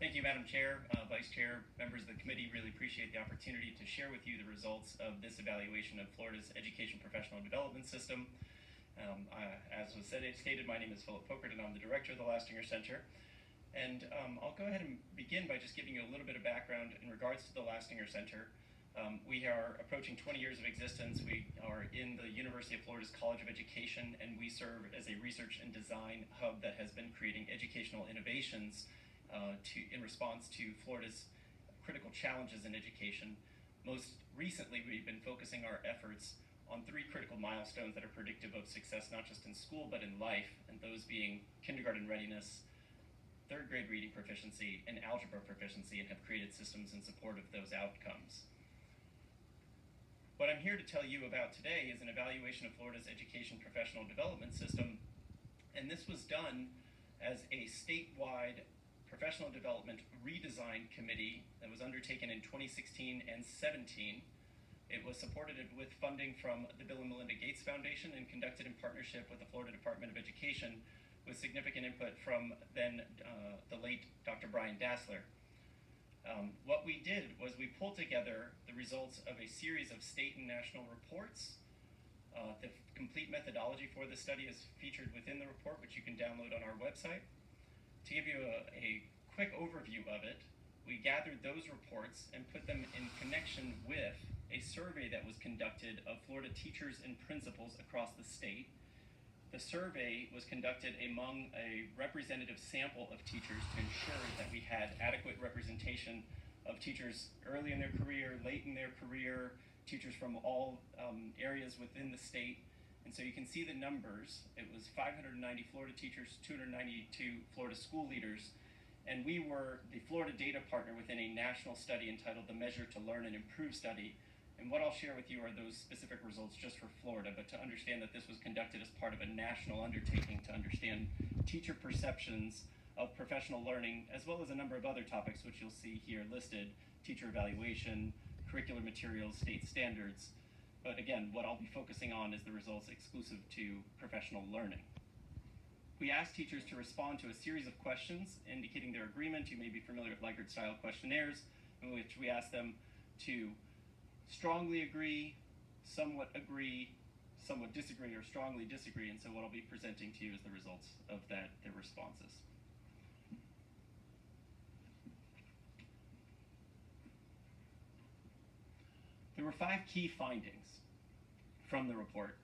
Thank you, Madam Chair, Vice Chair, members of the committee. Really appreciate the opportunity to share with you the results of this evaluation of Florida's education professional development system. As was stated, my name is Philip Folkert, and I'm the director of the Lastinger Center. And I'll go ahead and begin by just giving you a little bit of background in regards to the Lastinger Center. We are approaching 20 years of existence. We are in the University of Florida's College of Education, and we serve as a research and design hub that has been creating educational innovations in response to Florida's critical challenges in education. Most recently, we've been focusing our efforts on 3 critical milestones that are predictive of success, not just in school, but in life, and those being kindergarten readiness, 3rd grade reading proficiency, and algebra proficiency, and have created systems in support of those outcomes. What I'm here to tell you about today is an evaluation of Florida's education professional development system, and this was done as a statewide professional development redesign committee that was undertaken in 2016 and 17. It was supported with funding from the Bill and Melinda Gates Foundation and conducted in partnership with the Florida Department of Education, with significant input from then the late Dr. Brian Dassler. What we did was we pulled together the results of a series of state and national reports. The complete methodology for this study is featured within the report, which you can download on our website. To give you a quick overview of it, we gathered those reports and put them in connection with a survey that was conducted of Florida teachers and principals across the state. The survey was conducted among a representative sample of teachers to ensure that we had adequate representation of teachers early in their career, late in their career, teachers from all areas within the state. And so you can see the numbers. It was 590 Florida teachers, 292 Florida school leaders, and we were the Florida data partner within a national study entitled the Measure to Learn and Improve study. And what I'll share with you are those specific results just for Florida, but to understand that this was conducted as part of a national undertaking to understand teacher perceptions of professional learning, as well as a number of other topics which you'll see here listed: teacher evaluation, curricular materials, state standards. But again, what I'll be focusing on is the results exclusive to professional learning. We asked teachers to respond to a series of questions indicating their agreement. You may be familiar with Likert-style questionnaires, in which we asked them to strongly agree, somewhat disagree, or strongly disagree. And so what I'll be presenting to you is the results of their responses. There were 5 key findings from the report.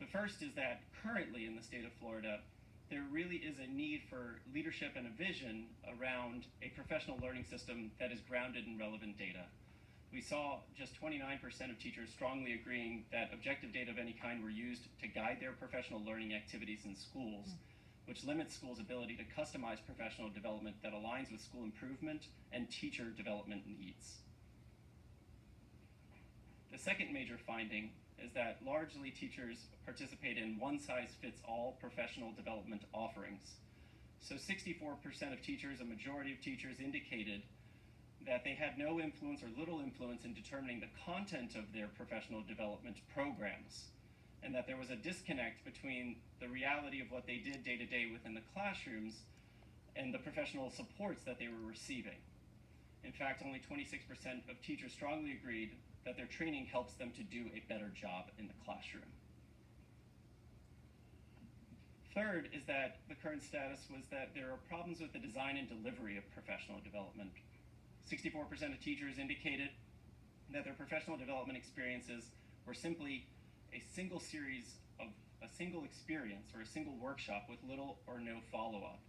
The first is that currently in the state of Florida, there really is a need for leadership and a vision around a professional learning system that is grounded in relevant data. We saw just 29% of teachers strongly agreeing that objective data of any kind were used to guide their professional learning activities in schools, which limits schools' ability to customize professional development that aligns with school improvement and teacher development needs. The second major finding is that largely teachers participate in one-size-fits-all professional development offerings. So 64% of teachers, a majority of teachers, indicated that they had no influence or little influence in determining the content of their professional development programs, and that there was a disconnect between the reality of what they did day to day within the classrooms and the professional supports that they were receiving. In fact, only 26% of teachers strongly agreed that their training helps them to do a better job in the classroom. Third is that the current status was that there are problems with the design and delivery of professional development. 64% of teachers indicated that their professional development experiences were simply a single series of a single experience or a single workshop with little or no follow-up.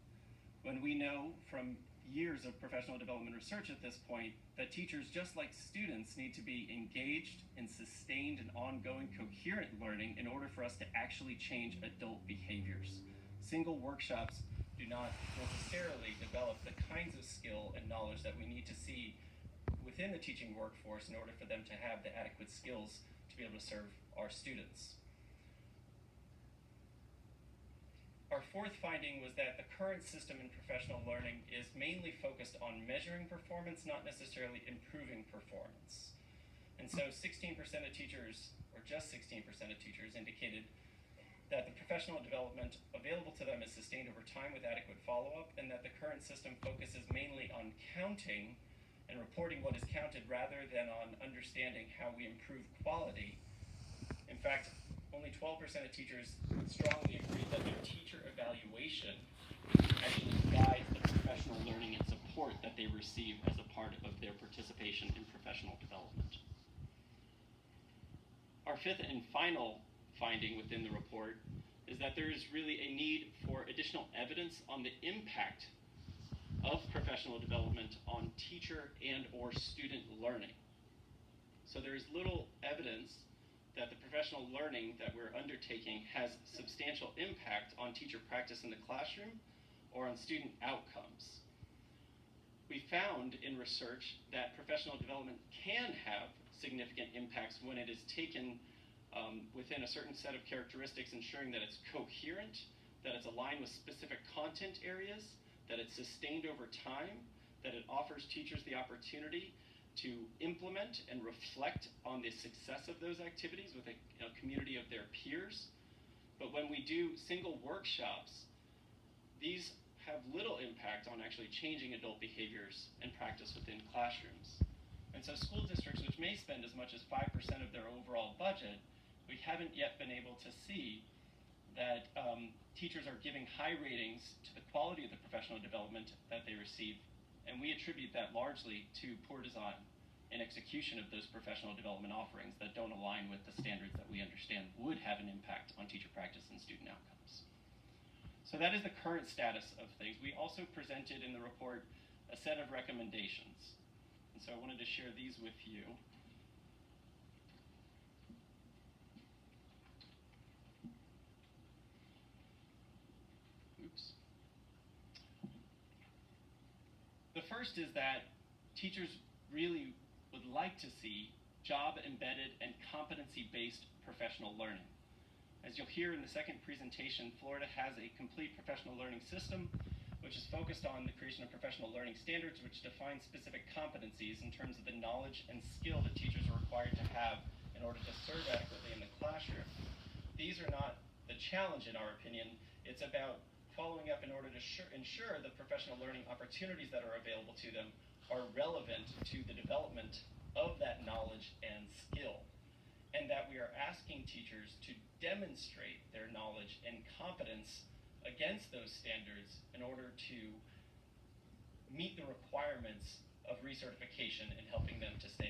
When we know from years of professional development research at this point that teachers, just like students, need to be engaged in sustained and ongoing coherent learning in order for us to actually change adult behaviors. Single workshops do not necessarily develop the kinds of skill and knowledge that we need to see within the teaching workforce in order for them to have the adequate skills to be able to serve our students. Our fourth finding was that the current system in professional learning is mainly focused on measuring performance, not necessarily improving performance. And so 16% of teachers, or just 16% of teachers, indicated that the professional development available to them is sustained over time with adequate follow-up, and that the current system focuses mainly on counting and reporting what is counted rather than on understanding how we improve quality. In fact, only 12% of teachers strongly agree that their teacher evaluation actually guides the professional learning and support that they receive as a part of their participation in professional development. Our fifth and final finding within the report is that there is really a need for additional evidence on the impact of professional development on teacher and or student learning. So there is little evidence that the professional learning that we're undertaking has substantial impact on teacher practice in the classroom or on student outcomes. We found in research that professional development can have significant impacts when it is taken within a certain set of characteristics, ensuring that it's coherent, that it's aligned with specific content areas, that it's sustained over time, that it offers teachers the opportunity to implement and reflect on the success of those activities with a community of their peers. But when we do single workshops, these have little impact on actually changing adult behaviors and practice within classrooms. And so school districts, which may spend as much as 5% of their overall budget, we haven't yet been able to see that teachers are giving high ratings to the quality of the professional development that they receive, and we attribute that largely to poor design and execution of those professional development offerings that don't align with the standards that we understand would have an impact on teacher practice and student outcomes. So that is the current status of things. We also presented in the report a set of recommendations, and so I wanted to share these with you. The first is that teachers really would like to see job-embedded and competency-based professional learning. As you'll hear in the second presentation, Florida has a complete professional learning system which is focused on the creation of professional learning standards which define specific competencies in terms of the knowledge and skill that teachers are required to have in order to serve adequately in the classroom. These are not the challenge in our opinion. It's about following up in order to ensure the professional learning opportunities that are available to them are relevant to the development of that knowledge and skill, and that we are asking teachers to demonstrate their knowledge and competence against those standards in order to meet the requirements of recertification and helping them to stay